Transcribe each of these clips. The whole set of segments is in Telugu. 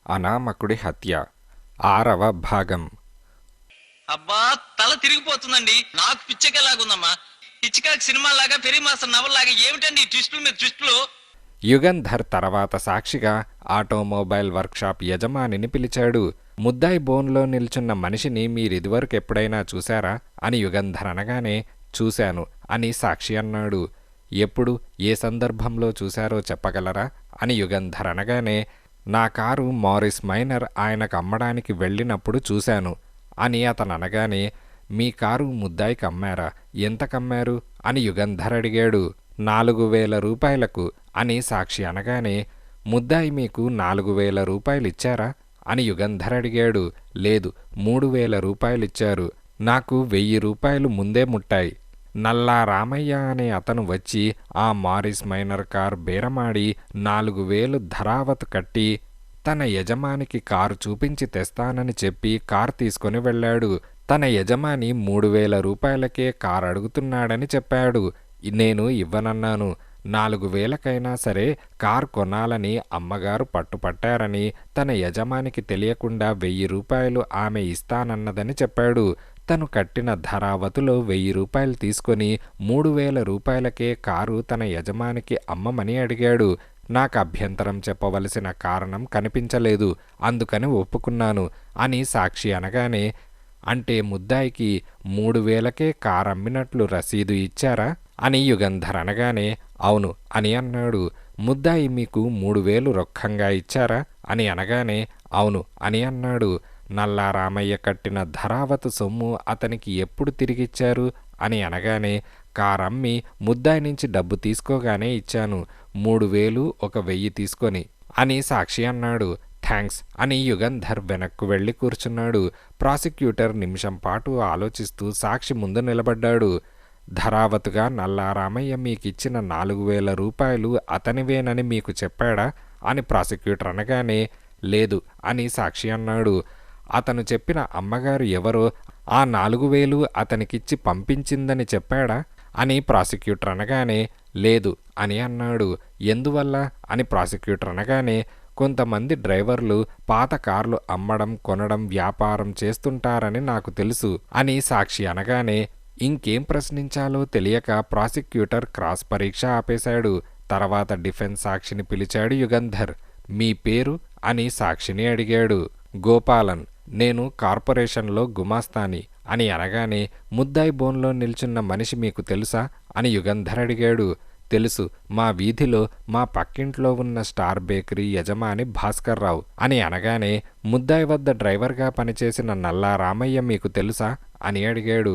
అనామకుడి హత్య 6వ భాగం. అబ్బా తల తిరిగిపోతుందండి. నాకు పిచ్చెక్కేలాగుందమ్మా. పిచ్చికాకి సినిమాలాగా పెరి మాస్టర్ నవల్లాగా ఏమిటండి ఈ ట్విస్టులు మీద ట్విస్టులు? యుగంధర్ తర్వాత సాక్షిగా ఆటోమొబైల్ వర్క్షాప్ యజమానిని పిలిచాడు. ముద్దాయి బోన్లో నిల్చున్న మనిషిని మీరిదివరకు ఎప్పుడైనా చూశారా అని యుగంధర్ అనగానే చూశాను అని సాక్షి అన్నాడు. ఎప్పుడు, ఏ సందర్భంలో చూశారో చెప్పగలరా అని యుగంధర్ అనగానే నా కారు మారిస్ మైనర్ ఆయనకు అమ్మడానికి వెళ్ళినప్పుడు చూశాను అని అతను అనగానే మీ కారు ముద్దాయికి అమ్మారా? ఎంత కమ్మారు అని యుగంధర్ అడిగాడు. 4,000 రూపాయలకు అని సాక్షి అనగానే ముద్దాయి మీకు 4,000 రూపాయలిచ్చారా అని యుగంధర్ అడిగాడు. లేదు, 3,000 రూపాయలిచ్చారు. నాకు 1,000 రూపాయలు ముందే ముట్టాయి. నల్లా రామయ్య అనే అతను వచ్చి ఆ మారిస్ మైనర్ కార్ బేరమాడి 4,000 ధరావతు కట్టి తన యజమానికి కారు చూపించి తెస్తానని చెప్పి కారు తీసుకొని వెళ్ళాడు. తన యజమాని 3,000 రూపాయలకే కారు అడుగుతున్నాడని చెప్పాడు. నేను ఇవ్వనన్నాను. 4,000కైనా సరే కారు కొనాలని అమ్మగారు పట్టుపట్టారని తన యజమానికి తెలియకుండా 1,000 రూపాయలు ఆమె ఇస్తానన్నదని చెప్పాడు. తను కట్టిన ధరావతులో 1,000 రూపాయలు తీసుకొని 3,000 రూపాయలకే కారు తన యజమానికి అమ్మమని అడిగాడు. నాకు అభ్యంతరం చెప్పవలసిన కారణం కనిపించలేదు, అందుకని ఒప్పుకున్నాను అని సాక్షి అనగానే అంటే ముద్దాయికి 3,000కే కారు అమ్మినట్లు రసీదు ఇచ్చారా అని యుగంధర్ అనగానే అవును అని అన్నాడు. ముద్దాయి మీకు 3,000 రొక్కంగా ఇచ్చారా అని అనగానే అవును అని అన్నాడు. నల్లా రామయ్య కట్టిన ధరావతు సొమ్ము అతనికి ఎప్పుడు తిరిగిచ్చారు అని అనగానే కారమ్మి ముద్దాయి నుంచి డబ్బు తీసుకోగానే ఇచ్చాను. 3,000 ఒక 1,000 తీసుకొని అని సాక్షి అన్నాడు. థ్యాంక్స్ అని యుగంధర్ వెనక్కు వెళ్ళి కూర్చున్నాడు. ప్రాసిక్యూటర్ నిమిషం పాటు ఆలోచిస్తూ సాక్షి ముందు నిలబడ్డాడు. ధరావతుగా నల్లా రామయ్య మీకిచ్చిన 4,000 రూపాయలు అతనివేనని మీకు చెప్పాడా అని ప్రాసిక్యూటర్ అనగానే లేదు అని సాక్షి అన్నాడు. అతను చెప్పిన అమ్మగారు ఎవరో ఆ 4,000 అతనికిచ్చి పంపించిందని చెప్పాడా అని ప్రాసిక్యూటర్ అనగానే లేదు అని అన్నాడు. ఎందువల్ల అని ప్రాసిక్యూటర్ అనగానే కొంతమంది డ్రైవర్లు పాత కార్లు అమ్మడం కొనడం వ్యాపారం చేస్తుంటారని నాకు తెలుసు అని సాక్షి అనగానే ఇంకేం ప్రశ్నించాలో తెలియక ప్రాసిక్యూటర్ క్రాస్ పరీక్ష ఆపేశాడు. తర్వాత డిఫెన్స్ సాక్షిని పిలిచాడు యుగంధర్. మీ పేరు అని సాక్షిని అడిగాడు. గోపాలన్, నేను కార్పొరేషన్లో గుమాస్తాని అని అనగానే ముద్దాయి బోన్లో నిల్చున్న మనిషి మీకు తెలుసా అని యుగంధర్ అడిగాడు. తెలుసు, మా వీధిలో మా పక్కింట్లో ఉన్న స్టార్ బేకరీ యజమాని భాస్కర్రావు అని అనగానే ముద్దాయి వద్ద డ్రైవర్గా పనిచేసిన నల్లా రామయ్య మీకు తెలుసా అని అడిగాడు.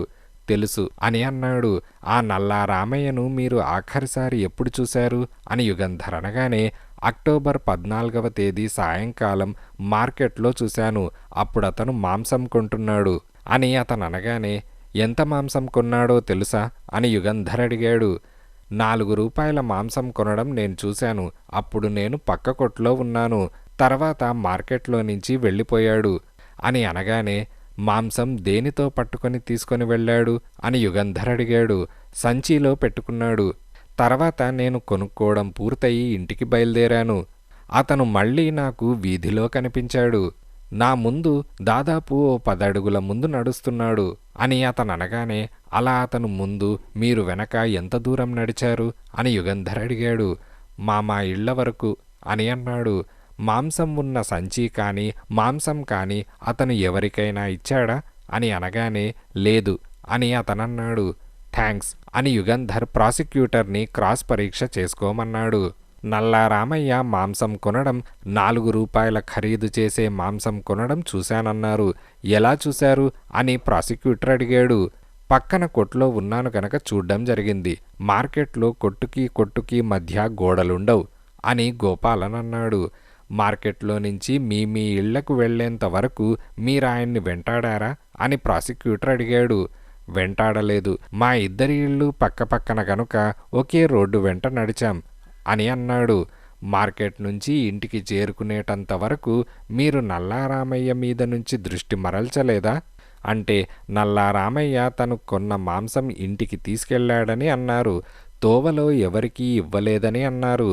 తెలుసు అని అన్నాడు. ఆ నల్లా రామయ్యను మీరు ఆఖరిసారి ఎప్పుడు చూశారు అని యుగంధర్ అనగానే అక్టోబర్ 14వ తేదీ సాయంకాలం మార్కెట్లో చూశాను. అప్పుడతను మాంసం కొంటున్నాడు అని అతను అనగానే ఎంత మాంసం కొన్నాడో తెలుసా అని యుగంధర్ అడిగాడు. 4 రూపాయల మాంసం కొనడం నేను చూశాను. అప్పుడు నేను పక్క కొట్లో ఉన్నాను. తర్వాత మార్కెట్లో నుంచి వెళ్ళిపోయాడు అని అనగానే మాంసం దేనితో పట్టుకొని తీసుకొని వెళ్ళాడు అని యుగంధర్ అడిగాడు. సంచిలో పెట్టుకున్నాడు. తర్వాత నేను కొనుక్కోవడం పూర్తయి ఇంటికి బయలుదేరాను. అతను మళ్ళీ నాకు వీధిలో కనిపించాడు. నా ముందు దాదాపు ఓ 10 అడుగుల ముందు నడుస్తున్నాడు అని అతను అనగానే అలా అతను ముందు మీరు వెనక ఎంత దూరం నడిచారు అని యుగంధర్ అడిగాడు. మా ఇళ్ల వరకు అని అన్నాడు. మాంసం ఉన్న సంచి కానీ మాంసం కానీ అతను ఎవరికైనా ఇచ్చాడా అని అనగానే లేదు అని అతనన్నాడు. థ్యాంక్స్ అని యుగంధర్ ప్రాసిక్యూటర్ని క్రాస్ పరీక్ష చేసుకోమన్నాడు. నల్లా రామయ్య మాంసం కొనడం 4 రూపాయల ఖరీదు చేసే మాంసం కొనడం చూశానన్నారు. ఎలా చూశారు అని ప్రాసిక్యూటర్ అడిగాడు. పక్కన కొట్లో ఉన్నాను గనక చూడ్డం జరిగింది. మార్కెట్లో కొట్టుకి మధ్య గోడలుండవు అని గోపాలన్ అన్నాడు. మార్కెట్లో నుంచి మీ ఇళ్లకు వెళ్లేంత వరకు మీరాయన్ని వెంటాడారా అని ప్రాసిక్యూటర్ అడిగాడు. వెంటాడలేదు, మా ఇద్దరి ఇళ్ళు పక్కపక్కన గనుక ఒకే రోడ్డు వెంట నడిచాం అని అన్నాడు. మార్కెట్ నుంచి ఇంటికి చేరుకునేటంత వరకు మీరు నల్లా రామయ్య మీద నుంచి దృష్టి మరల్చలేదా అంటే నల్లా రామయ్య తను కొన్న మాంసం ఇంటికి తీసుకెళ్లాడని అన్నారు. తోవలో ఎవరికీ ఇవ్వలేదని అన్నారు.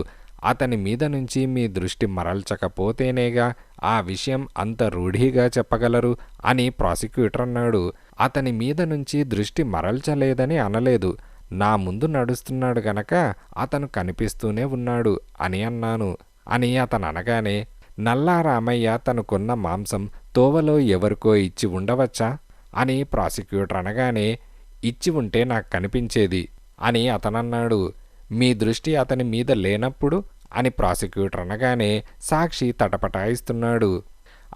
అతని మీద నుంచి మీ దృష్టి మరల్చకపోతేనేగా ఆ విషయం అంత రూఢిగా చెప్పగలరు అని ప్రాసిక్యూటర్ అన్నాడు. అతని మీద నుంచి దృష్టి మరల్చలేదని అనలేదు. నా ముందు నడుస్తున్నాడు గనక అతను కనిపిస్తూనే ఉన్నాడు అని అన్నాను అని అతను అనగానే, నల్లా రామయ్య తనకున్న మాంసం తోవలో ఎవరికో ఇచ్చి ఉండవచ్చా అని ప్రాసిక్యూటర్ అనగానే, ఇచ్చి ఉంటే నాకు కనిపించేది అని అతనన్నాడు. మీ దృష్టి అతని మీద లేనప్పుడు అని ప్రాసిక్యూటర్ అనగానే సాక్షి తటపటాయిస్తున్నాడు.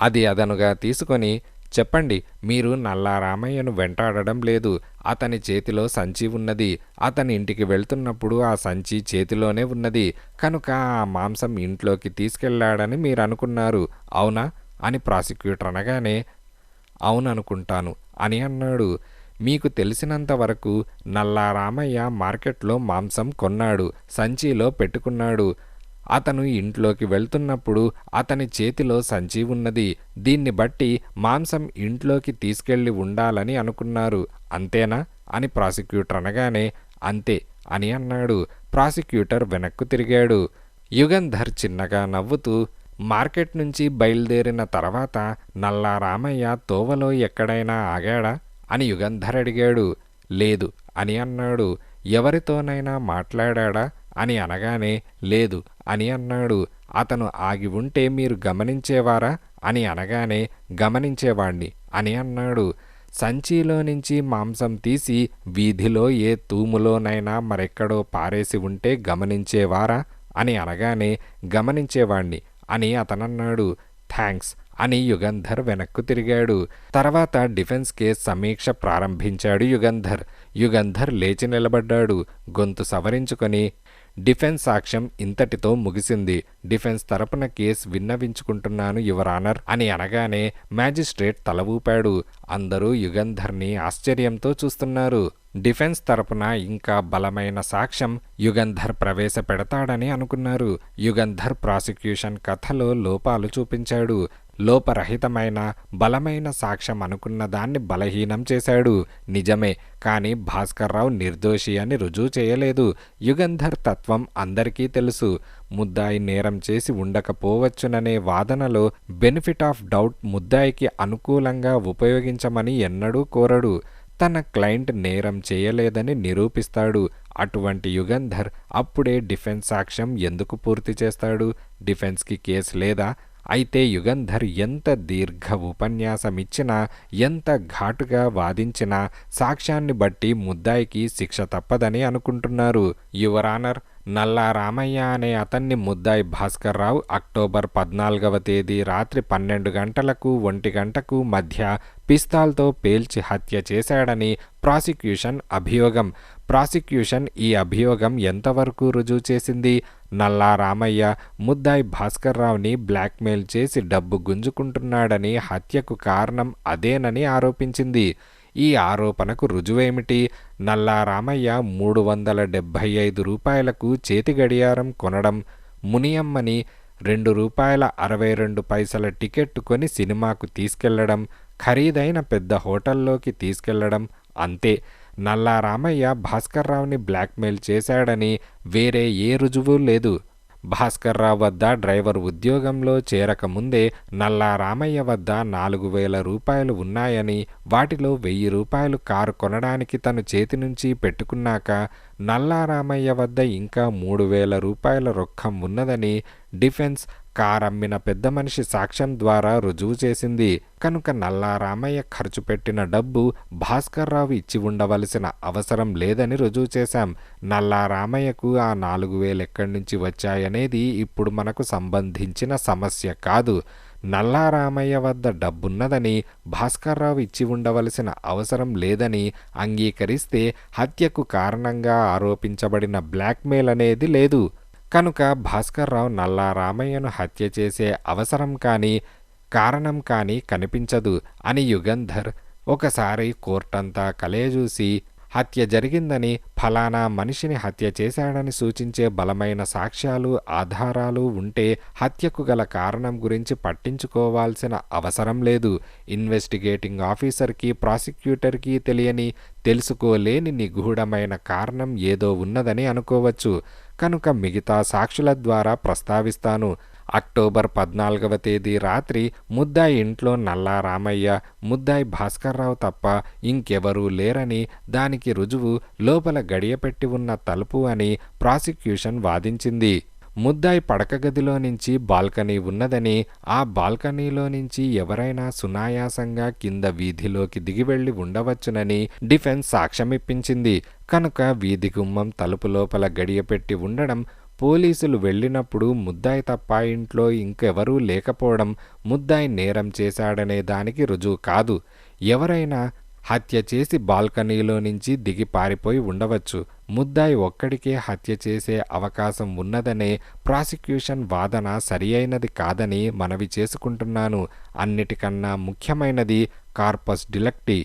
అది అదనుగా తీసుకొని, చెప్పండి, మీరు నల్లా రామయ్యను వెంటాడడం లేదు. అతని చేతిలో సంచి ఉన్నది. అతని ఇంటికి వెళ్తున్నప్పుడు ఆ సంచి చేతిలోనే ఉన్నది. కనుక ఆ మాంసం ఇంట్లోకి తీసుకెళ్లాడని మీరు అనుకున్నారు, అవునా అని ప్రాసిక్యూటర్ అనగానే, అవుననుకుంటాను అని అన్నాడు. మీకు తెలిసినంతవరకు నల్లా రామయ్య మార్కెట్లో మాంసం కొన్నాడు, సంచిలో పెట్టుకున్నాడు. అతను ఇంట్లోకి వెళ్తున్నప్పుడు అతని చేతిలో సంచి ఉన్నది. దీన్ని బట్టి మాంసం ఇంట్లోకి తీసుకెళ్లి ఉండాలని అనుకున్నారు, అంతేనా అని ప్రాసిక్యూటర్ అనగానే, అంతే అని అన్నాడు. ప్రాసిక్యూటర్ వెనక్కు తిరిగాడు. యుగంధర్ చిన్నగా నవ్వుతూ, మార్కెట్ నుంచి బయలుదేరిన తర్వాత నల్లా రామయ్య తోవలో ఎక్కడైనా ఆగాడా అని యుగంధర్ అడిగాడు. లేదు అని అన్నాడు. ఎవరితోనైనా మాట్లాడా అని అనగానే, లేదు అని అన్నాడు. అతను ఆగి ఉంటే మీరు గమనించేవారా అని అనగానే, గమనించేవాణ్ణి అని అన్నాడు. సంచిలో నుంచి మాంసం తీసి వీధిలో ఏ తూములోనైనా మరెక్కడో పారేసి ఉంటే గమనించేవారా అని అనగానే, గమనించేవాణ్ణి అని అతనన్నాడు. థ్యాంక్స్ అని యుగంధర్ వెనక్కు తిరిగాడు. తర్వాత డిఫెన్స్ కేస్ సమీక్ష ప్రారంభించాడు యుగంధర్ లేచి నిలబడ్డాడు. గొంతు సవరించుకొని, డిఫెన్స్ సాక్ష్యం ఇంతటితో ముగిసింది. డిఫెన్స్ తరపున కేసు విన్నవించుకుంటున్నాను యువర్ ఆనర్ అని అనగానే మ్యాజిస్ట్రేట్ తల ఊపాడు. అందరూ యుగంధర్ని ఆశ్చర్యంతో చూస్తున్నారు. డిఫెన్స్ తరపున ఇంకా బలమైన సాక్ష్యం యుగంధర్ ప్రవేశపెడతాడని అనుకున్నారు. యుగంధర్ ప్రాసిక్యూషన్ కథలో లోపాలు చూపించాడు. లోపరహితమైన బలమైన సాక్ష్యం అనుకున్న దాన్ని బలహీనం చేశాడు. నిజమే, కానీ భాస్కర్రావు నిర్దోషి అని రుజువు చేయలేదు. యుగంధర్ తత్వం అందరికీ తెలుసు. ముద్దాయి నేరం చేసి ఉండకపోవచ్చుననే వాదనలో బెనిఫిట్ ఆఫ్ డౌట్ ముద్దాయికి అనుకూలంగా ఉపయోగించమని ఎన్నడూ కోరడు. తన క్లయింట్ నేరం చేయలేదని నిరూపిస్తాడు. అటువంటి యుగంధర్ అప్పుడే డిఫెన్స్ సాక్ష్యం ఎందుకు పూర్తి చేస్తాడు? డిఫెన్స్కి కేసు లేదా? అయితే యుగంధర్ ఎంత దీర్ఘ ఉపన్యాసమిచ్చినా, ఎంత ఘాటుగా వాదించినా సాక్ష్యాన్ని బట్టి ముద్దాయికి శిక్ష తప్పదని అనుకుంటున్నారు. యువర్ ఆనర్, నల్లా రామయ్య అనే అతన్ని ముద్దాయి భాస్కర్రావు అక్టోబర్ 14వ తేదీ రాత్రి 12 గంటలకు 1 గంటకు మధ్య పిస్తాల్తో పేల్చి హత్య చేశాడని ప్రాసిక్యూషన్ అభియోగం. ప్రాసిక్యూషన్ ఈ అభియోగం ఎంతవరకు రుజువు చేసింది? నల్లా రామయ్య ముద్దాయి భాస్కర్రావుని బ్లాక్మెయిల్ చేసి డబ్బు గుంజుకుంటున్నాడని, హత్యకు కారణం అదేనని ఆరోపించింది. ఈ ఆరోపణకు రుజువేమిటి? నల్లా రామయ్య 375 రూపాయలకు చేతి గడియారం కొనడం, మునియమ్మని ₹2.62 టికెట్టు కొని సినిమాకు తీసుకెళ్లడం, ఖరీదైన పెద్ద హోటల్లోకి తీసుకెళ్లడం, అంతే. నల్లా రామయ్య భాస్కర్రావుని బ్లాక్మెయిల్ చేశాడని వేరే ఏ రుజువు లేదు. భాస్కర్రావు వద్ద డ్రైవర్ ఉద్యోగంలో చేరకముందే నల్లా రామయ్య వద్ద 4,000 రూపాయలు ఉన్నాయని, వాటిలో 1,000 రూపాయలు కారు కొనడానికి తను చేతి నుంచి పెట్టుకున్నాక నల్లా రామయ్య వద్ద ఇంకా 3,000 రూపాయల రొక్కం ఉన్నదని డిఫెన్స్ కారమ్మిన పెద్ద మనిషి సాక్ష్యం ద్వారా రుజువు చేసింది. కనుక నల్లా రామయ్య ఖర్చు పెట్టిన డబ్బు భాస్కర్రావు ఇచ్చి ఉండవలసిన అవసరం లేదని రుజువు చేశాం. నల్లా రామయ్యకు ఆ 4,000 ఎక్కడి నుంచి వచ్చాయనేది ఇప్పుడు మనకు సంబంధించిన సమస్య కాదు. నల్లా రామయ్య వద్ద డబ్బున్నదని, భాస్కర్రావు ఇచ్చి ఉండవలసిన అవసరం లేదని అంగీకరిస్తే హత్యకు కారణంగా ఆరోపించబడిన బ్లాక్మెయిల్ అనేది లేదు. కనుక భాస్కర్రావు నల్లా రామయ్యను హత్య చేసే అవసరం కానీ కారణం కానీ కనిపించదు అని యుగంధర్ ఒకసారి కోర్టంతా కలయజూసి, హత్య జరిగిందని, ఫలానా మనిషిని హత్య చేశాడని సూచించే బలమైన సాక్ష్యాలు, ఆధారాలు ఉంటే హత్యకు గల కారణం గురించి పట్టించుకోవాల్సిన అవసరం లేదు. ఇన్వెస్టిగేటింగ్ ఆఫీసర్కి, ప్రాసిక్యూటర్కి తెలియని, తెలుసుకోలేని నిగూఢమైన కారణం ఏదో ఉన్నదని అనుకోవచ్చు. కనుక మిగతా సాక్షుల ద్వారా ప్రస్తావిస్తాను. అక్టోబర్ 14వ తేదీ రాత్రి ముద్దాయి ఇంట్లో నల్లా రామయ్య, ముద్దాయి భాస్కర్రావు తప్ప ఇంకెవరూ లేరని, దానికి రుజువు లోపల గడియపెట్టి ఉన్న తలుపు అని ప్రాసిక్యూషన్ వాదించింది. ముద్దాయి పడక గదిలో నుంచి బాల్కనీ ఉన్నదని, ఆ బాల్కనీలో నుంచి ఎవరైనా సునాయాసంగా కింద వీధిలోకి దిగివెళ్లి ఉండవచ్చునని డిఫెన్స్ సాక్ష్యమిప్పించింది. కనుక వీధి గుమ్మం తలుపు లోపల గడియపెట్టి ఉండడం, పోలీసులు వెళ్ళినప్పుడు ముద్దాయి తప్ప ఇంట్లో ఇంకెవరూ లేకపోవడం ముద్దాయి నేరం చేశాడనే దానికి రుజువు కాదు. ఎవరైనా హత్య చేసి బాల్కనీలో నుంచి దిగి పారిపోయి ఉండవచ్చు. ముద్దాయి ఒక్కడికే హత్య చేసే అవకాశం ఉన్నదనే ప్రాసిక్యూషన్ వాదన సరియైనది కాదని మనవి చేసుకుంటున్నాను. అన్నిటికన్నా ముఖ్యమైనది కార్పస్ డిలక్టి.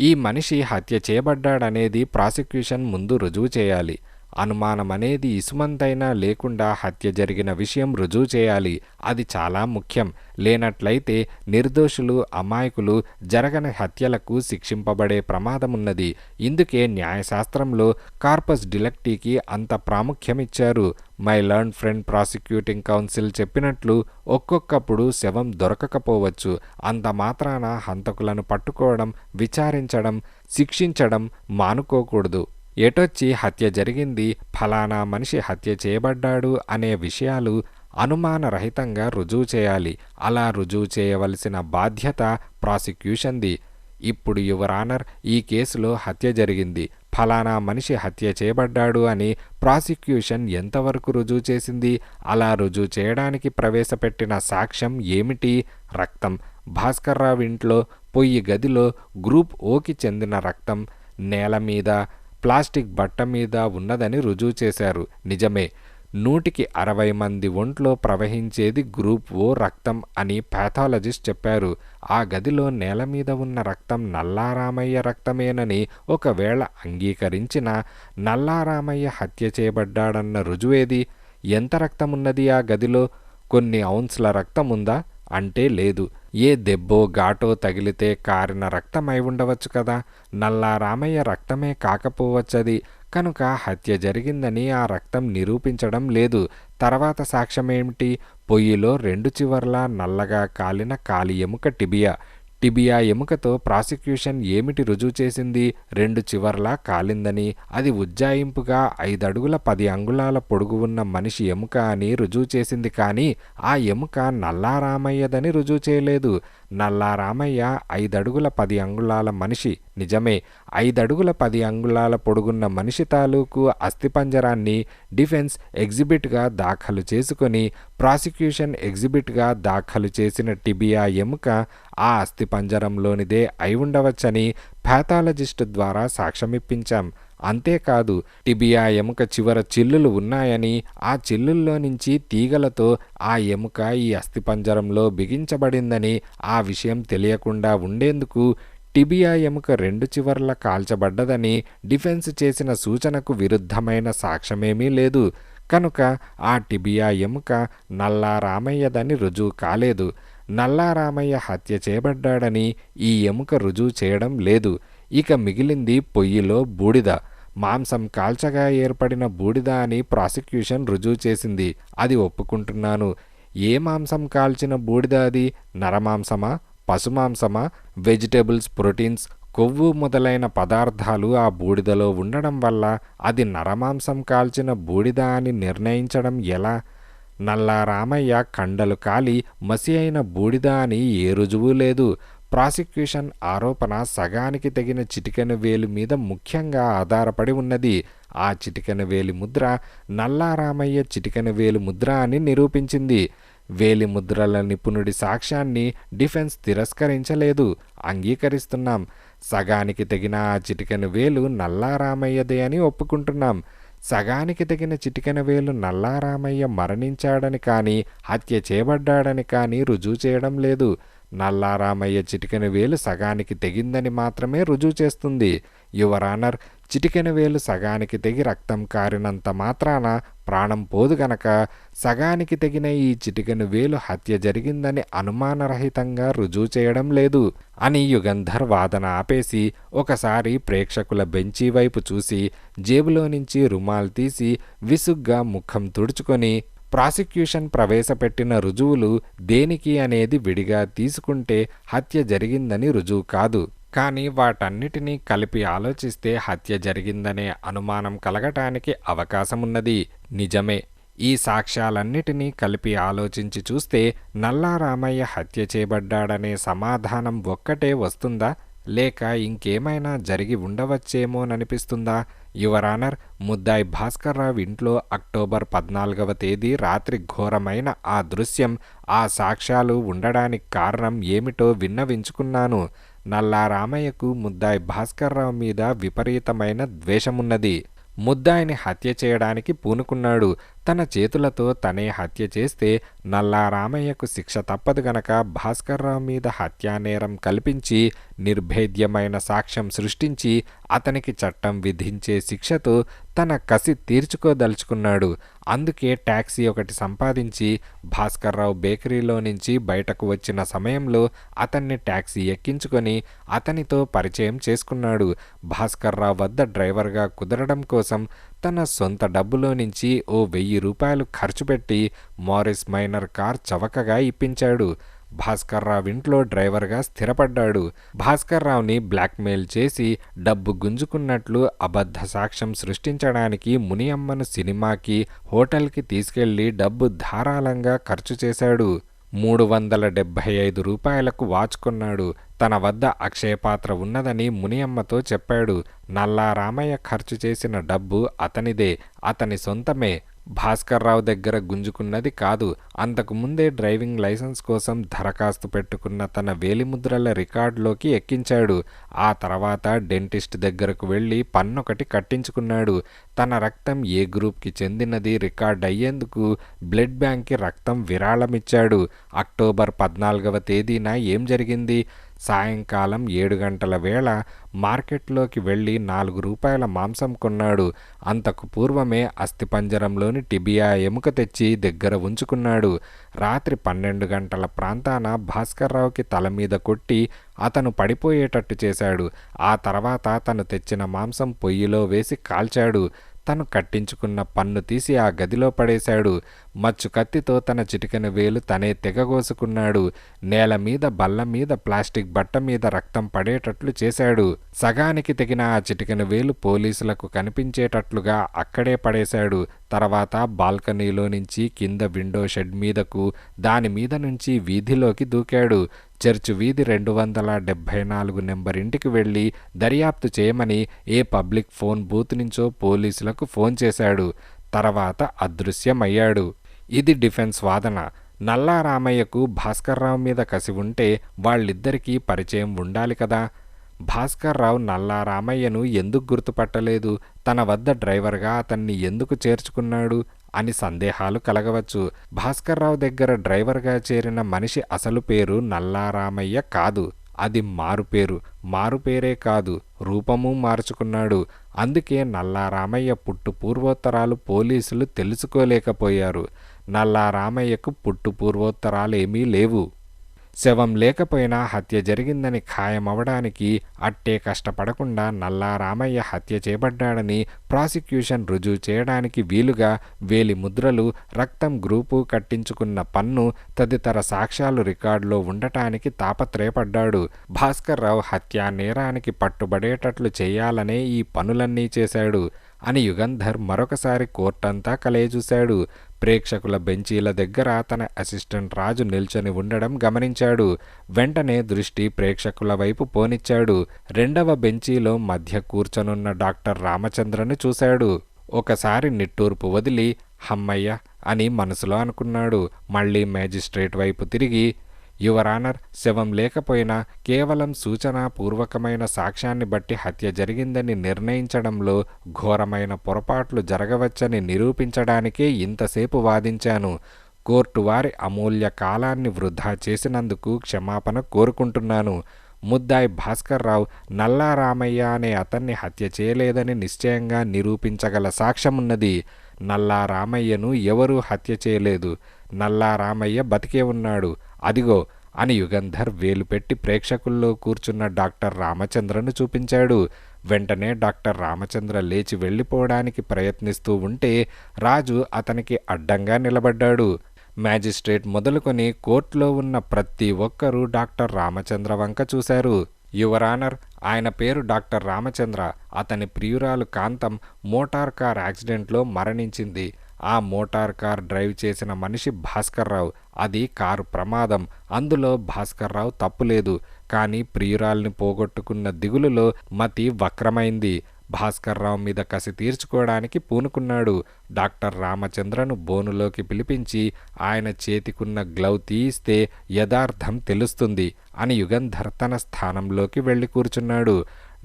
ఈ మనిషి హత్య చేయబడ్డాడనేది ప్రాసిక్యూషన్ ముందు రుజువు చేయాలి. అనుమానమనేది ఇసుమంతైనా లేకుండా హత్య జరిగిన విషయం రుజువు చేయాలి. అది చాలా ముఖ్యం. లేనట్లయితే నిర్దోషులు, అమాయకులు జరగని హత్యలకు శిక్షింపబడే ప్రమాదమున్నది. ఇందుకే న్యాయశాస్త్రంలో కార్పస్ డిలక్టీకి అంత ప్రాముఖ్యమిచ్చారు. My learn friend prosecuting counsel చెప్పినట్లు ఒక్కొక్కప్పుడు శవం దొరకకపోవచ్చు. అంత మాత్రాన హంతకులను పట్టుకోవడం, విచారించడం, శిక్షించడం మానుకోకూడదు. ఎటొచ్చి హత్య జరిగింది, ఫలానా మనిషి హత్య చేయబడ్డాడు అనే విషయాలు అనుమానరహితంగా రుజువు చేయాలి. అలా రుజువు చేయవలసిన బాధ్యత ప్రాసిక్యూషన్ది. ఇప్పుడు యువర్ ఆనర్, ఈ కేసులో హత్య జరిగింది, ఫలానా మనిషి హత్య చేయబడ్డాడు అని ప్రాసిక్యూషన్ ఎంతవరకు రుజువు చేసింది? అలా రుజువు చేయడానికి ప్రవేశపెట్టిన సాక్ష్యం ఏమిటి? రక్తం. భాస్కర్రావు ఇంట్లో పొయ్యి గదిలో గ్రూప్ ఓకి చెందిన రక్తం నేల మీద, ప్లాస్టిక్ బట్ట మీద ఉన్నదని రుజువు చేశారు. నిజమే, 160 మంది ఒంట్లో ప్రవహించేది గ్రూప్ ఓ రక్తం అని పాథాలజిస్ట్ చెప్పారు. ఆ గదిలో నేల మీద ఉన్న రక్తం నల్లారామయ్య రక్తమేనని ఒకవేళ అంగీకరించిన నల్లారామయ్య హత్య చేయబడ్డాడన్న రుజువేది? ఎంత రక్తమున్నది ఆ గదిలో? కొన్ని ఔన్స్ల రక్తముందా అంటే లేదు. ఏ దెబ్బో ఘాటో తగిలితే కారిన రక్తమై ఉండవచ్చు కదా. నల్లారామయ్య రక్తమే కాకపోవచ్చది. కనుక హత్య జరిగిందని ఆ రక్తం నిరూపించడం లేదు. తర్వాత సాక్ష్యమేమిటి? పొయ్యిలో 2 చివర్లా నల్లగా కాలిన కాలి ఎముక టిబియా. టిబియా ఎముకతో ప్రాసిక్యూషన్ ఏమిటి రుజువు చేసింది? 2 చివర్లా కాలిందని. అది ఉజ్జాయింపుగా 5 అడుగుల 10 అంగుళాల పొడుగు ఉన్న మనిషి ఎముక అని రుజువు చేసింది. కానీ ఆ ఎముక నల్లారామయ్యదని రుజువు చేయలేదు. నల్లారామయ్య 5 అడుగుల 10 అంగుళాల మనిషి. నిజమే, 5 అడుగుల 10 అంగుళాల పొడుగున్న మనిషి తాలూకు అస్థిపంజరాన్ని డిఫెన్స్ ఎగ్జిబిట్గా దాఖలు చేసుకొని ప్రాసిక్యూషన్ ఎగ్జిబిట్గా దాఖలు చేసిన టిబియా ఎముక ఆ అస్థిపంజరంలోనిదే అయి ఉండవచ్చని పాథాలజిస్టు ద్వారా సాక్ష్యమిప్పించాం. అంతేకాదు, టిబియా ఎముక చివర చిల్లులు ఉన్నాయని, ఆ చిల్లుల్లో నుంచి తీగలతో ఆ ఎముక ఈ అస్థిపంజరంలో బిగించబడిందని, ఆ విషయం తెలియకుండా ఉండేందుకు టిబియా ఎముక 2 చివర్ల కాల్చబడ్డదని డిఫెన్స్ చేసిన సూచనకు విరుద్ధమైన సాక్ష్యమేమీ లేదు. కనుక ఆ టిబియా ఎముక నల్లారామయ్యదని రుజువు కాలేదు. నల్లారామయ్య హత్య చేయబడ్డాడని ఈ ఎముక రుజువు చేయడం లేదు. ఇక మిగిలింది పొయ్యిలో బూడిద. మాంసం కాల్చగా ఏర్పడిన బూడిద అని ప్రాసిక్యూషన్ రుజువు చేసింది. అది ఒప్పుకుంటున్నాను. ఏ మాంసం కాల్చిన బూడిద అది? నరమాంసమా, పశుమాంసమా? వెజిటేబుల్స్, ప్రోటీన్స్, కొవ్వు మొదలైన పదార్థాలు ఆ బూడిదలో ఉండడం వల్ల అది నరమాంసం కాల్చిన బూడిద అని నిర్ణయించడం ఎలా? నల్లారామయ్య కండలు కాలి మసి అయిన బూడిద అని ఏ రుజువు లేదు. ప్రాసిక్యూషన్ ఆరోపణ సగానికి తగిన చిటికెన వేలు మీద ముఖ్యంగా ఆధారపడి ఉన్నది. ఆ చిటికెన వేలి ముద్ర నల్లారామయ్య చిటికెన వేలు ముద్ర అని నిరూపించింది. వేలి ముద్రల నిపుణుడి సాక్ష్యాన్ని డిఫెన్స్ తిరస్కరించలేదు. అంగీకరిస్తున్నాం. సగానికి తగిన ఆ చిటికెన వేలు నల్లారామయ్యదే అని ఒప్పుకుంటున్నాం. సగానికి తగిన చిటికెన వేలు నల్లారామయ్య మరణించాడని కానీ, హత్య చేయబడ్డాడని కానీ రుజువు చేయడం లేదు. నల్లారామయ్య చిటికెన వేలు సగానికి తెగిందని మాత్రమే రుజువు చేస్తుంది. యువర్ ఆనర్, చిటికెన వేలు సగానికి తెగి రక్తం కారినంత మాత్రాన ప్రాణం పోదు గనక సగానికి తెగిన ఈ చిటికెన వేలు హత్య జరిగిందని అనుమానరహితంగా రుజువు చేయడం లేదు అని యుగంధర్ వాదన ఆపేసి ఒకసారి ప్రేక్షకుల బెంచీ వైపు చూసి జేబులో నుంచి రుమాల్ తీసి విసుగ్గా ముఖం తుడుచుకొని, ప్రాసిక్యూషన్ ప్రవేశపెట్టిన రుజువులు దేనికి అనేది విడిగా తీసుకుంటే హత్య జరిగిందని రుజువు కాదు, కానీ వాటన్నిటినీ కలిపి ఆలోచిస్తే హత్య జరిగిందనే అనుమానం కలగటానికి అవకాశమున్నది. నిజమే. ఈ సాక్ష్యాలన్నిటినీ కలిపి ఆలోచించి చూస్తే నల్లారామయ్య హత్య చేయబడ్డాడనే సమాధానం ఒక్కటే వస్తుందా, లేక ఇంకేమైనా జరిగి ఉండవచ్చేమోననిపిస్తుందా? యువర్ ఆనర్, ముద్దాయి భాస్కర్రావు ఇంట్లో అక్టోబర్ 14వ తేదీ రాత్రి ఘోరమైన ఆ దృశ్యం, ఆ సాక్ష్యాలు ఉండడానికి కారణం ఏమిటో విన్నవించుకున్నాను. నల్లారామయ్యకు ముద్దాయి భాస్కర్రావు మీద విపరీతమైన ద్వేషమున్నది. ముద్దాయిని హత్య చేయడానికి పూనుకున్నాడు. తన చేతులతో తనే హత్య చేస్తే నల్లారామయ్యకు శిక్ష తప్పదు గనక భాస్కర్రావు మీద హత్యానేరం కల్పించి నిర్భేద్యమైన సాక్ష్యం సృష్టించి అతనికి చట్టం విధించే శిక్షతో తన కసి తీర్చుకోదలుచుకున్నాడు. అందుకే టాక్సీ ఒకటి సంపాదించి భాస్కర్రావు బేకరీలో నుంచి బయటకు వచ్చిన సమయంలో అతన్ని టాక్సీ ఎక్కించుకొని అతనితో పరిచయం చేసుకున్నాడు. భాస్కర్రావు వద్ద డ్రైవర్గా కుదరడం కోసం తన సొంత డబ్బులో నుంచి ఓ 1000 రూపాయలు ఖర్చు పెట్టి మారిస్ మైనర్ కార్ చవకగా ఇప్పించాడు. భాస్కర్రావు ఇంట్లో డ్రైవర్గా స్థిరపడ్డాడు. భాస్కర్రావుని బ్లాక్మెయిల్ చేసి డబ్బు గుంజుకున్నట్లు అబద్ధ సాక్ష్యం సృష్టించడానికి మునియమ్మను సినిమాకి, హోటల్కి తీసుకెళ్లి డబ్బు ధారాళంగా ఖర్చు చేశాడు. 375 రూపాయలకు వాచ్ కొన్నాడు. తన వద్ద అక్షయపాత్ర ఉన్నదని మునియమ్మతో చెప్పాడు. నల్లారామయ్య ఖర్చు చేసిన డబ్బు అతనిదే, అతని సొంతమే. భాస్కర్రావు దగ్గర గుంజుకున్నది కాదు. అంతకుముందే డ్రైవింగ్ లైసెన్స్ కోసం దరఖాస్తు పెట్టుకున్న తన వేలిముద్రల రికార్డులోకి ఎక్కించాడు. ఆ తర్వాత డెంటిస్ట్ దగ్గరకు వెళ్ళి పన్నొకటి కట్టించుకున్నాడు. తన రక్తం ఏ గ్రూప్కి చెందినది రికార్డ్ అయ్యేందుకు బ్లడ్ బ్యాంక్కి రక్తం విరాళమిచ్చాడు. అక్టోబర్ 14వ తేదీన ఏం జరిగింది? సాయంకాలం 7 గంటల వేళ మార్కెట్లోకి వెళ్ళి 4 రూపాయల మాంసం కొన్నాడు. అంతకు పూర్వమే అస్థిపంజరంలోని టిబియా ఎముక తెచ్చి దగ్గర ఉంచుకున్నాడు. రాత్రి 12 గంటల ప్రాంతాన భాస్కర్రావుకి తల మీద కొట్టి అతను పడిపోయేటట్టు చేశాడు. ఆ తర్వాత తను తెచ్చిన మాంసం పొయ్యిలో వేసి కాల్చాడు. తను కట్టించుకున్న పన్ను తీసి ఆ గదిలో పడేశాడు. మచ్చు కత్తితో తన చిటికెన వేలు తనే తెగగోసుకున్నాడు. నేల మీద, బల్ల మీద, ప్లాస్టిక్ బట్ట మీద రక్తం పడేటట్లు చేశాడు. సగానికి తెగిన ఆ చిటికెన వేలు పోలీసులకు కనిపించేటట్లుగా అక్కడే పడేశాడు. తర్వాత బాల్కనీలో నుంచి కింద విండో షెడ్ మీదకు, దాని మీద నుంచి వీధిలోకి దూకాడు. చర్చ్ వీధి 274 నెంబర్ ఇంటికి వెళ్ళి దర్యాప్తు చేయమని ఏ పబ్లిక్ ఫోన్ బూత్ నుంచో పోలీసులకు ఫోన్ చేశాడు. తర్వాత అదృశ్యమయ్యాడు. ఇది డిఫెన్స్ వాదన. నల్లారామయ్యకు భాస్కర్రావు మీద కసి ఉంటే వాళ్ళిద్దరికీ పరిచయం ఉండాలి కదా. భాస్కర్రావు నల్లారామయ్యను ఎందుకు గుర్తుపట్టలేదు? తన వద్ద డ్రైవర్గా అతన్ని ఎందుకు చేర్చుకున్నాడు అని సందేహాలు కలగవచ్చు. భాస్కర్రావు దగ్గర డ్రైవర్గా చేరిన మనిషి అసలు పేరు నల్లారామయ్య కాదు, అది మారుపేరు. మారుపేరే కాదు, రూపము మార్చుకున్నాడు. అందుకే నల్లారామయ్య పుట్టు పూర్వోత్తరాలు పోలీసులు తెలుసుకోలేకపోయారు. నల్లారామయ్యకు పుట్టు పూర్వోత్తరాలేమీ లేవు. శవం లేకపోయినా హత్య జరిగిందని ఖాయమవడానికి అట్టే కష్టపడకుండా నల్లారామయ్య హత్య చేయబడ్డాడని ప్రాసిక్యూషన్ రుజువు చేయడానికి వీలుగా వేలి ముద్రలు, రక్తం గ్రూపు, కట్టించుకున్న పన్ను తదితర సాక్ష్యాలు రికార్డులో ఉండటానికి తాపత్రయపడ్డాడు. భాస్కర్రావు హత్యా నేరానికి పట్టుబడేటట్లు చేయాలనే ఈ పనులన్నీ చేశాడు అని యుగంధర్ మరొకసారి కోర్టంతా కలయజూశాడు. ప్రేక్షకుల బెంచీల దగ్గర తన అసిస్టెంట్ రాజు నిల్చొని ఉండడం గమనించాడు. వెంటనే దృష్టి ప్రేక్షకుల వైపు పోనిచ్చాడు. రెండవ బెంచీలో మధ్య కూర్చొనున్న డాక్టర్ రామచంద్రను చూశాడు. ఒకసారి నిట్టూర్పు వదిలి హమ్మయ్య అని మనసులో అనుకున్నాడు. మళ్ళీ మేజిస్ట్రేట్ వైపు తిరిగి, యువర్ ఆనర్, శవం లేకపోయినా కేవలం సూచనాపూర్వకమైన సాక్ష్యాన్ని బట్టి హత్య జరిగిందని నిర్ణయించడంలో ఘోరమైన పొరపాట్లు జరగవచ్చని నిరూపించడానికే ఇంతసేపు వాదించాను. కోర్టు వారి అమూల్య కాలాన్ని వృధా చేసినందుకు క్షమాపణ కోరుకుంటున్నాను. ముద్దాయి భాస్కర్రావు నల్లా రామయ్య అనే అతన్ని హత్య చేయలేదని నిశ్చయంగా నిరూపించగల సాక్ష్యమున్నది. నల్లా రామయ్యను ఎవరూ హత్య చేయలేదు. నల్లా రామయ్య బతికే ఉన్నాడు. అదిగో అని యుగంధర్ వేలు పెట్టి ప్రేక్షకుల్లో కూర్చున్న డాక్టర్ రామచంద్రను చూపించాడు. వెంటనే డాక్టర్ రామచంద్ర లేచి వెళ్ళిపోవడానికి ప్రయత్నిస్తూ ఉంటే రాజు అతనికి అడ్డంగా నిలబడ్డాడు. మ్యాజిస్ట్రేట్ మొదలుకొని కోర్టులో ఉన్న ప్రతి ఒక్కరూ డాక్టర్ రామచంద్ర వంక చూశారు. యువర్ ఆనర్, ఆయన పేరు డాక్టర్ రామచంద్ర. అతని ప్రియురాలు కాంతం మోటార్ కార్ యాక్సిడెంట్లో మరణించింది. ఆ మోటార్ కార్ డ్రైవ్ చేసిన మనిషి భాస్కర్రావు. అది కారు ప్రమాదం. అందులో భాస్కర్రావు తప్పులేదు. కానీ ప్రియురాల్ని పోగొట్టుకున్న దిగులులో మతి వక్రమైంది. భాస్కర్రావు మీద కసి తీర్చుకోవడానికి పూనుకున్నాడు. డాక్టర్ రామచంద్రను బోనులోకి పిలిపించి ఆయన చేతికున్న గ్లౌ తీయిస్తే యథార్థం తెలుస్తుంది అని యుగంధర్ తన స్థానంలోకి వెళ్ళి కూర్చున్నాడు.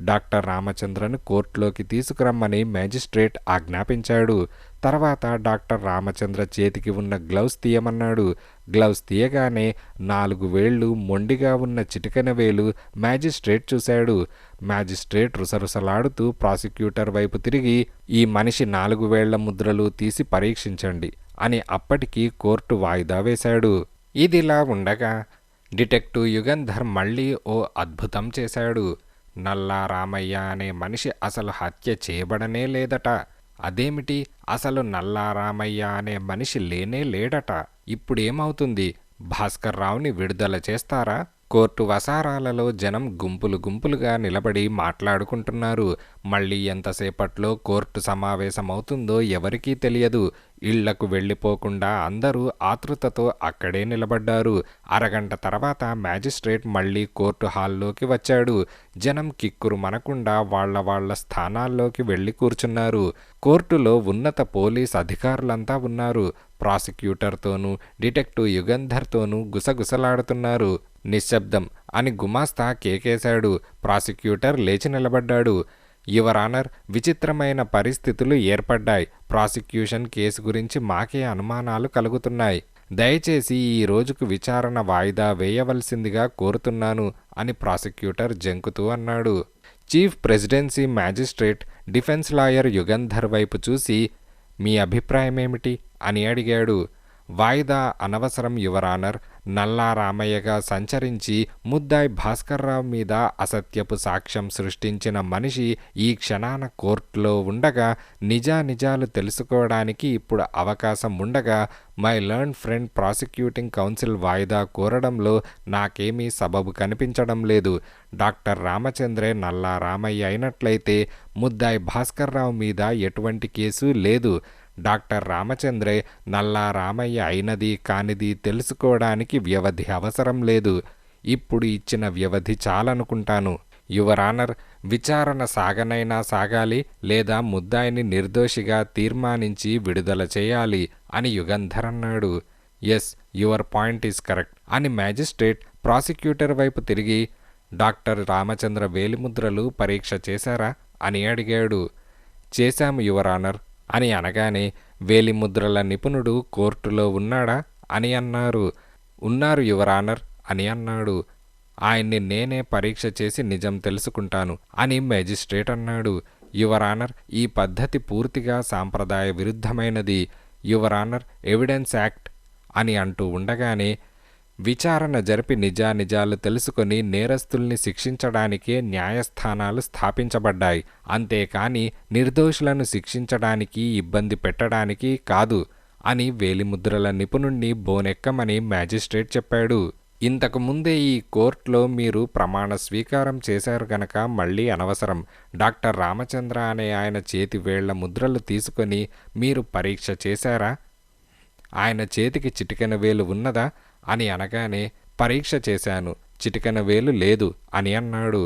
డాక్టర్ రామచంద్రను కోర్టులోకి తీసుకురమ్మని మ్యాజిస్ట్రేట్ ఆజ్ఞాపించాడు. తర్వాత డాక్టర్ రామచంద్ర చేతికి ఉన్న గ్లౌస్ తీయమన్నాడు. గ్లౌస్ తీయగానే 4 వేళ్లు మొండిగా ఉన్న చిటికెన వేలు మ్యాజిస్ట్రేట్ చూశాడు. మ్యాజిస్ట్రేట్ రుసరుసలాడుతూ ప్రాసిక్యూటర్ వైపు తిరిగి, ఈ మనిషి 4 వేళ్ల ముద్రలు తీసి పరీక్షించండి అని అప్పటికి కోర్టు వాయిదా వేశాడు. ఇదిలా ఉండగా డిటెక్టివ్ యుగంధర్ మళ్ళీ ఓ అద్భుతం చేశాడు. నల్లా రామయ్య అనే మనిషి అసలు హత్య చేయబడనే లేదట. అదేమిటి, అసలు నల్లా రామయ్య అనే మనిషి లేనే లేడట. ఇప్పుడేమవుతుంది? భాస్కర్రావుని విడుదల చేస్తారా? కోర్టు వసారాలలో జనం గుంపులు గుంపులుగా నిలబడి మాట్లాడుకుంటున్నారు. మళ్ళీ ఎంతసేపట్లో కోర్టు సమావేశమవుతుందో ఎవరికీ తెలియదు. ఇళ్లకు వెళ్ళిపోకుండా అందరూ ఆతృతతో అక్కడే నిలబడ్డారు. అరగంట తర్వాత మ్యాజిస్ట్రేట్ మళ్ళీ కోర్టు హాల్లోకి వచ్చాడు. జనం కిక్కురు మనకుండా వాళ్ళ స్థానాల్లోకి వెళ్ళి కూర్చున్నారు. కోర్టులో ఉన్నత పోలీస్ అధికారులంతా ఉన్నారు. ప్రాసిక్యూటర్తోనూ డిటెక్టివ్ యుగంధర్తోనూ గుసగుసలాడుతున్నారు. నిశ్శబ్దం అని గుమాస్తా కేకేశాడు. ప్రాసిక్యూటర్ లేచి నిలబడ్డాడు. యువర్ ఆనర్, విచిత్రమైన పరిస్థితులు ఏర్పడ్డాయి. ప్రాసిక్యూషన్ కేసు గురించి మాకే అనుమానాలు కలుగుతున్నాయి. దయచేసి ఈ రోజుకు విచారణ వాయిదా వేయవలసిందిగా కోరుతున్నాను అని ప్రాసిక్యూటర్ జంకుతూ అన్నాడు. Chief presidency magistrate defence lawyer Yugandhar వైపు చూసి, మీ అభిప్రాయమేమిటి అని అడిగాడు. వాయిదా అనవసరం యువర్ ఆనర్. నల్లా రామయ్యగా సంచరించి ముద్దాయి భాస్కర్రావు మీద అసత్యపు సాక్ష్యం సృష్టించిన మనిషి ఈ క్షణాన కోర్టులో ఉండగా నిజానిజాలు తెలుసుకోవడానికి ఇప్పుడు అవకాశం ఉండగా my learn friend prosecuting council వాయిదా కోరడంలో నాకేమీ సబబు కనిపించడం లేదు. డాక్టర్ రామచంద్రే నల్లా రామయ్య అయినట్లయితే ముద్దాయి భాస్కర్రావు మీద ఎటువంటి కేసు లేదు. డాక్టర్ రామచంద్రే నల్లా రామయ్య అయినది కానిది తెలుసుకోవడానికి వ్యవధి అవసరం లేదు. ఇప్పుడు ఇచ్చిన వ్యవధి చాలనుకుంటాను. యువర్ ఆనర్, విచారణ సాగనైనా సాగాలి, లేదా ముద్దాయిని నిర్దోషిగా తీర్మానించి విడుదల చేయాలి అని యుగంధర్ అన్నాడు. Yes, your point is correct అని మ్యాజిస్ట్రేట్ ప్రాసిక్యూటర్ వైపు తిరిగి, డాక్టర్ రామచంద్ర వేలిముద్రలు పరీక్ష చేశారా అని అడిగాడు. చేశాము యువర్ ఆనర్ అని అనగానే, వేలిముద్రల నిపుణుడు కోర్టులో ఉన్నాడా అని అన్నారు. ఉన్నారు యువర్ ఆనర్ అని అన్నాడు. ఆయన్ని నేనే పరీక్ష చేసి నిజం తెలుసుకుంటాను అని మేజిస్ట్రేట్ అన్నాడు. యువర్ ఆనర్, ఈ పద్ధతి పూర్తిగా సాంప్రదాయ విరుద్ధమైనది. యువర్ ఆనర్, ఎవిడెన్స్ యాక్ట్ అని అంటూ ఉండగానే, విచారణ జరిపి నిజానిజాలు తెలుసుకొని నేరస్తుల్ని శిక్షించడానికే న్యాయస్థానాలు స్థాపించబడ్డాయి. అంతేకాని నిర్దోషులను శిక్షించడానికి, ఇబ్బంది పెట్టడానికి కాదు అని వేలిముద్రల నిపుణుణ్ణి బోనెక్కమని మ్యాజిస్ట్రేట్ చెప్పాడు. ఇంతకు ముందే ఈ కోర్టులో మీరు ప్రమాణ స్వీకారం చేశారు గనక మళ్ళీ అనవసరం. డాక్టర్ రామచంద్ర అనే ఆయన చేతి వేళ్ల ముద్రలు తీసుకొని మీరు పరీక్ష చేశారా? ఆయన చేతికి చిటికెన వేలు ఉన్నదా అని అనగానే, పరీక్ష చేశాను, చిటికెన వేలు లేదు అని అన్నాడు.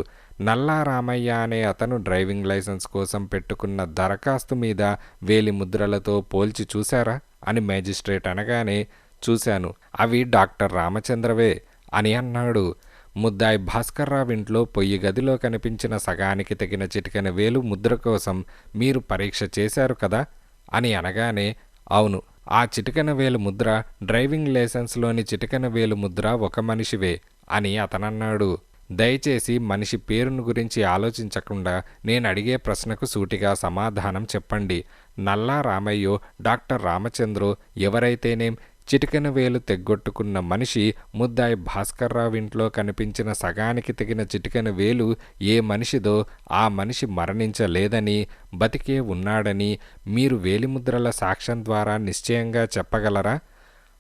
నల్లా రామయ్య అనే అతను డ్రైవింగ్ లైసెన్స్ కోసం పెట్టుకున్న దరఖాస్తు మీద వేలి ముద్రలతో పోల్చి చూశారా అని మేజిస్ట్రేట్ అనగానే, చూశాను, అవి డాక్టర్ రామచంద్రవే అని అన్నాడు. ముద్దాయి భాస్కర్రావు ఇంట్లో పొయ్యి గదిలో కనిపించిన సగానికి తగిన చిటికెన వేలు ముద్ర కోసం మీరు పరీక్ష చేశారు కదా అని అనగానే, అవును, ఆ చిటికెన వేలు ముద్ర డ్రైవింగ్ లైసెన్స్లోని చిటికెన వేలు ముద్ర ఒక మనిషివే అని అతనన్నాడు. దయచేసి మనిషి పేరును గురించి ఆలోచించకుండా నేను అడిగే ప్రశ్నకు సూటిగా సమాధానం చెప్పండి. నల్లా రామయ్యో డాక్టర్ రామచంద్రో ఎవరైతేనేం చిటికెన వేలు తెగ్గొట్టుకున్న మనిషి ముద్దాయి భాస్కర్రావు ఇంట్లో కనిపించిన సగానికి తెగిన చిటికెన వేలు ఏ మనిషిదో ఆ మనిషి మరణించలేదని బతికే ఉన్నాడని మీరు వేలిముద్రల సాక్ష్యం ద్వారా నిశ్చయంగా చెప్పగలరా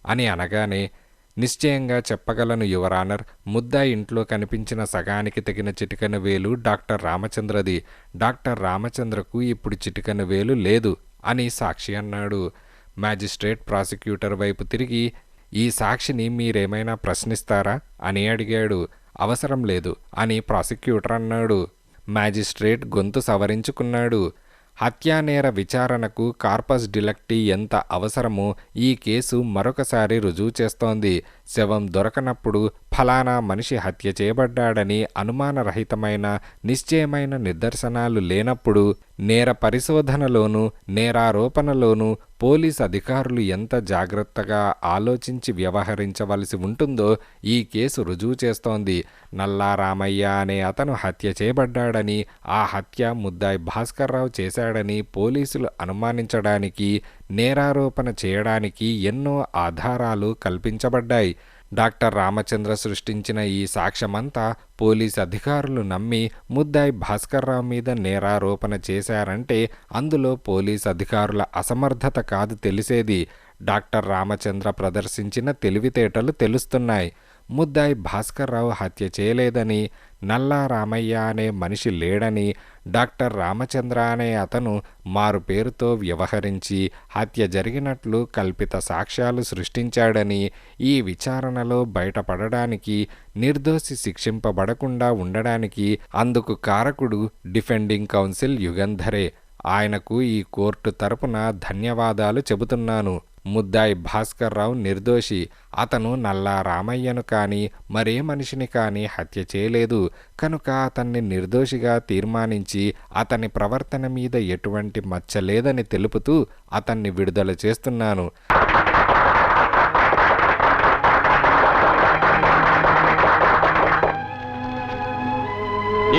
అని అనగానే, నిశ్చయంగా చెప్పగలను యువర్ ఆనర్. ముద్దాయి ఇంట్లో కనిపించిన సగానికి తెగిన చిటికెన వేలు డాక్టర్ రామచంద్రది. డాక్టర్ రామచంద్రకు ఇప్పుడు చిటికెన వేలు లేదు అని సాక్షి అన్నాడు. మ్యాజిస్ట్రేట్ ప్రాసిక్యూటర్ వైపు తిరిగి, ఈ సాక్షిని మీరేమైనా ప్రశ్నిస్తారా అని అడిగాడు. అవసరం లేదు అని ప్రాసిక్యూటర్ అన్నాడు. మ్యాజిస్ట్రేట్ గొంతు సవరించుకున్నాడు. హత్యానేర విచారణకు కార్పస్ డిలక్టీ ఎంత అవసరమో ఈ కేసు మరొకసారి రుజువు చేస్తోంది. శవం దొరకనప్పుడు ఫలానా మనిషి హత్య చేయబడ్డాడని అనుమానరహితమైన నిశ్చయమైన నిదర్శనాలు లేనప్పుడు నేర పరిశోధనలోనూ నేరారోపణలోనూ పోలీస్ అధికారులు ఎంత జాగ్రత్తగా ఆలోచించి వ్యవహరించవలసి ఉంటుందో ఈ కేసు రుజువు చేస్తోంది. నల్లా రామయ్య అనే అతను హత్య చేయబడ్డాడని, ఆ హత్య ముద్దాయి భాస్కర్రావు చేశాడని పోలీసులు అనుమానించడానికి, నేరారోపణ చేయడానికి ఎన్నో ఆధారాలు కల్పించబడ్డాయి. డాక్టర్ రామచంద్ర సృష్టించిన ఈ సాక్ష్యమంతా పోలీస్ అధికారులు నమ్మి ముద్దాయి భాస్కర్రావు మీద నేరారోపణ చేశారంటే అందులో పోలీస్ అధికారుల అసమర్థత కాదు తెలిసేది, డాక్టర్ రామచంద్ర ప్రదర్శించిన తెలివితేటలు తెలుస్తున్నాయి. ముద్దాయి భాస్కర్రావు హత్య చేయలేదని, నల్లా రామయ్య అనే మనిషి లేడని, డాక్టర్ రామచంద్ర అనే అతను మారు పేరుతో వ్యవహరించి హత్య జరిగినట్లు కల్పిత సాక్ష్యాలు సృష్టించాడని, ఈ విచారణలో బయటపడడానికి, నిర్దోషి శిక్షింపబడకుండా ఉండడానికి అందుకు కారకుడు డిఫెండింగ్ కౌన్సిల్ యుగంధరే. ఆయనకు ఈ కోర్టు తరపున ధన్యవాదాలు చెబుతున్నాను. ముద్దాయి భాస్కర్రావు నిర్దోషి. అతను నల్లా రామయ్యను కానీ మరే మనిషిని కానీ హత్య చేయలేదు. కనుక అతన్ని నిర్దోషిగా తీర్మానించి అతని ప్రవర్తన మీద ఎటువంటి మచ్చ లేదని తెలుపుతూ అతన్ని విడుదల చేస్తున్నాను.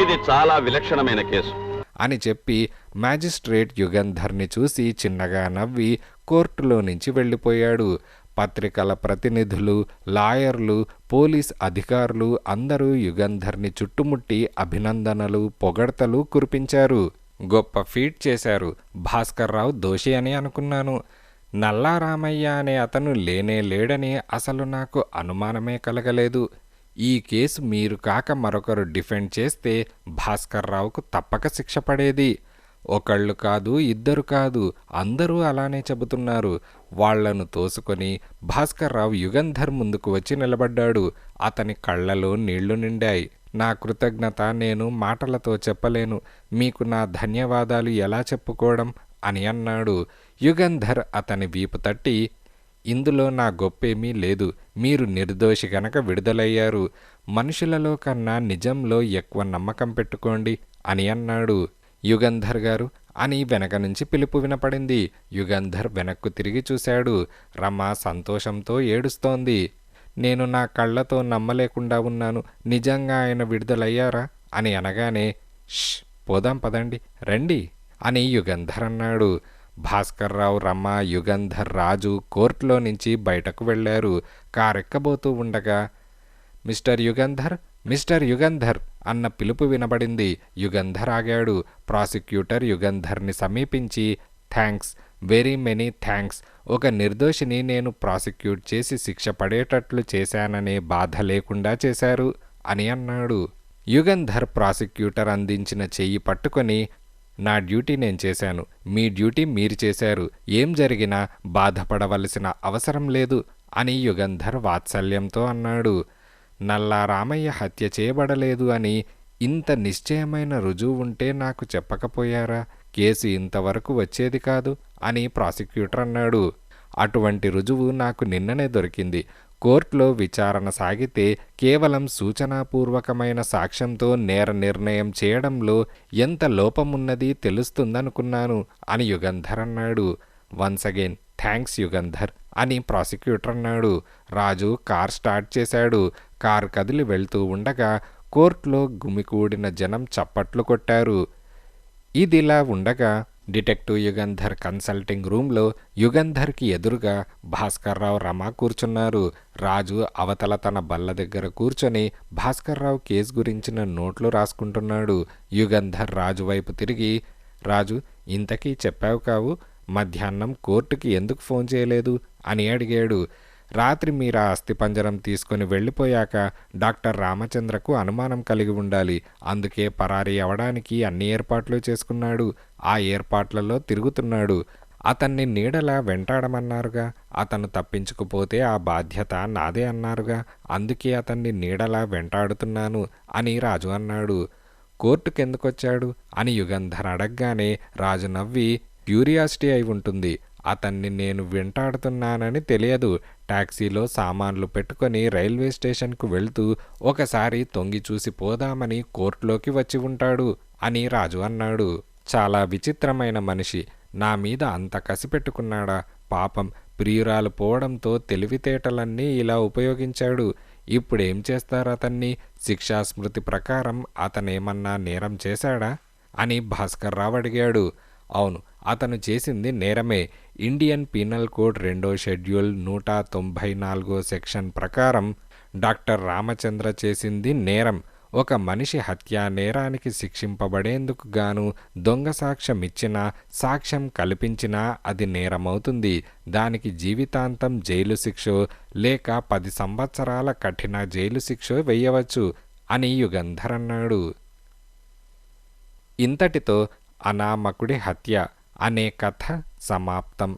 ఇది చాలా విలక్షణమైన కేసు అని చెప్పి మ్యాజిస్ట్రేట్ యుగంధర్ని చూసి చిన్నగా నవ్వి కోర్టులో నుంచి వెళ్ళిపోయాడు. పత్రికల ప్రతినిధులు, లాయర్లు, పోలీస్ అధికారులు అందరూ యుగంధర్ని చుట్టుముట్టి అభినందనలు, పొగడ్తలు కురిపించారు. గొప్ప ఫీట్ చేశారు. భాస్కర్రావు దోషి అని అనుకున్నాను. నల్లా రామయ్య అనే అతను లేనే లేడని అసలు నాకు అనుమానమే కలగలేదు. ఈ కేసు మీరు కాక మరొకరు డిఫెండ్ చేస్తే భాస్కర్రావుకు తప్పక శిక్ష పడేది. ఒకళ్ళు కాదు, ఇద్దరు కాదు, అందరూ అలానే చెబుతున్నారు. వాళ్లను తోసుకొని భాస్కర్రావు యుగంధర్ ముందుకు వచ్చి నిలబడ్డాడు. అతని కళ్ళలో నీళ్లు నిండాయి. నా కృతజ్ఞత నేను మాటలతో చెప్పలేను. మీకు నా ధన్యవాదాలు ఎలా చెప్పుకోవడం అని అన్నాడు. యుగంధర్ అతని వీపు తట్టి, ఇందులో నా గొప్పేమీ లేదు. మీరు నిర్దోషి గనక విడుదలయ్యారు. మనుషులలో కన్నా నిజంలో ఎక్కువ నమ్మకం పెట్టుకోండి అని అన్నాడు. యుగంధర్ గారు అని వెనక నుంచి పిలుపు వినపడింది. యుగంధర్ వెనక్కు తిరిగి చూశాడు. రమ సంతోషంతో ఏడుస్తోంది. నేను నా కళ్ళతో నమ్మలేకుండా ఉన్నాను. నిజంగా ఆయన విడుదలయ్యారా అని అనగానే, ష్, పోదాం పదండి, రండి అని యుగంధర్ అన్నాడు. భాస్కర్రావు, రమ, యుగంధర్, రాజు కోర్టులో నుంచి బయటకు వెళ్లారు. కారెక్కబోతూ ఉండగా, మిస్టర్ యుగంధర్, మిస్టర్ యుగంధర్ అన్న పిలుపు వినబడింది. యుగంధర్ ఆగాడు. ప్రాసిక్యూటర్ యుగంధర్ని సమీపించి, థ్యాంక్స్, వెరీ మెనీ థ్యాంక్స్. ఒక నిర్దోషిని నేను ప్రాసిక్యూట్ చేసి శిక్ష పడేటట్లు చేశాననే బాధ లేకుండా చేశారు అని అన్నాడు. యుగంధర్ ప్రాసిక్యూటర్ అందించిన చెయ్యి పట్టుకొని, నా డ్యూటీ నేను చేశాను, మీ డ్యూటీ మీరు చేశారు. ఏం జరిగినా బాధపడవలసిన అవసరం లేదు అని యుగంధర్ వాత్సల్యంతో అన్నాడు. నల్లా రామయ్య హత్య చేయబడలేదు అని ఇంత నిశ్చయమైన రుజువు ఉంటే నాకు చెప్పకపోయారా? కేసు ఇంతవరకు వచ్చేది కాదు అని ప్రాసిక్యూటర్ అన్నాడు. అటువంటి రుజువు నాకు నిన్ననే దొరికింది. కోర్టులో విచారణ సాగితే కేవలం సూచనాపూర్వకమైన సాక్ష్యంతో నేర నిర్ణయం చేయడంలో ఎంత లోపమున్నది తెలుస్తుందనుకున్నాను అని యుగంధర్ అన్నాడు. వన్స్ అగైన్ థ్యాంక్స్ యుగంధర్ అని ప్రాసిక్యూటర్ అన్నాడు. రాజు కార్ స్టార్ట్ చేశాడు. కారు కదిలి వెళ్తూ ఉండగా కోర్టులో గుమికూడిన జనం చప్పట్లు కొట్టారు. ఇదిలా ఉండగా డిటెక్టివ్ యుగంధర్ కన్సల్టింగ్ రూమ్లో యుగంధర్కి ఎదురుగా భాస్కర్రావు రమ కూర్చున్నారు. రాజు అవతల తన బల్ల దగ్గర కూర్చొని భాస్కర్రావు కేసు గురించిన నోట్లు రాసుకుంటున్నాడు. యుగంధర్ రాజు వైపు తిరిగి, రాజు, ఇంతకీ చెప్పావు కావు, మధ్యాహ్నం కోర్టుకి ఎందుకు ఫోన్ చేయలేదు అని అడిగాడు. రాత్రి మీరు ఆ అస్థిపంజరం తీసుకుని వెళ్ళిపోయాక డాక్టర్ రామచంద్రకు అనుమానం కలిగి ఉండాలి. అందుకే పరారీ అవడానికి అన్ని ఏర్పాట్లు చేసుకున్నాడు. ఆ ఏర్పాట్లలో తిరుగుతున్నాడు. అతన్ని నీడలా వెంటాడమన్నారుగా. అతను తప్పించుకుపోతే ఆ బాధ్యత నాదే అన్నారుగా. అందుకే అతన్ని నీడలా వెంటాడుతున్నాను అని రాజు అన్నాడు. కోర్టుకెందుకొచ్చాడు అని యుగంధర్ అడగగానే రాజు నవ్వి, క్యూరియాసిటీ అయి ఉంటుంది. అతన్ని నేను వెంటాడుతున్నానని తెలియదు. టాక్సీలో సామాన్లు పెట్టుకొని రైల్వే స్టేషన్కు వెళ్తూ ఒకసారి తొంగి చూసి పోదామని కోర్టులోకి వచ్చి ఉంటాడు అని రాజు అన్నాడు. చాలా విచిత్రమైన మనిషి. నా మీద అంత కసి పెట్టుకున్నాడా? పాపం, ప్రియురాలు పోవడంతో తెలివితేటలన్నీ ఇలా ఉపయోగించాడు. ఇప్పుడేం చేస్తారు అతన్ని? శిక్షాస్మృతి ప్రకారం అతనేమన్నా నేరం చేశాడా అని భాస్కర్రావు అడిగాడు. అవును, అతను చేసింది నేరమే. ఇండియన్ పీనల్ కోడ్ 2వ షెడ్యూల్ 194 సెక్షన్ ప్రకారం డాక్టర్ రామచంద్ర చేసింది నేరం. ఒక మనిషి హత్యా నేరానికి శిక్షింపబడేందుకు గాను దొంగ సాక్ష్యం ఇచ్చినా, సాక్ష్యం కల్పించినా అది నేరమవుతుంది. దానికి జీవితాంతం జైలు శిక్షో లేక 10 సంవత్సరాల కఠిన జైలు శిక్షో వెయ్యవచ్చు అని యుగంధర్ అన్నాడు. ఇంతటితో అనామకుడి హత్య అనే కథ సమాప్తం.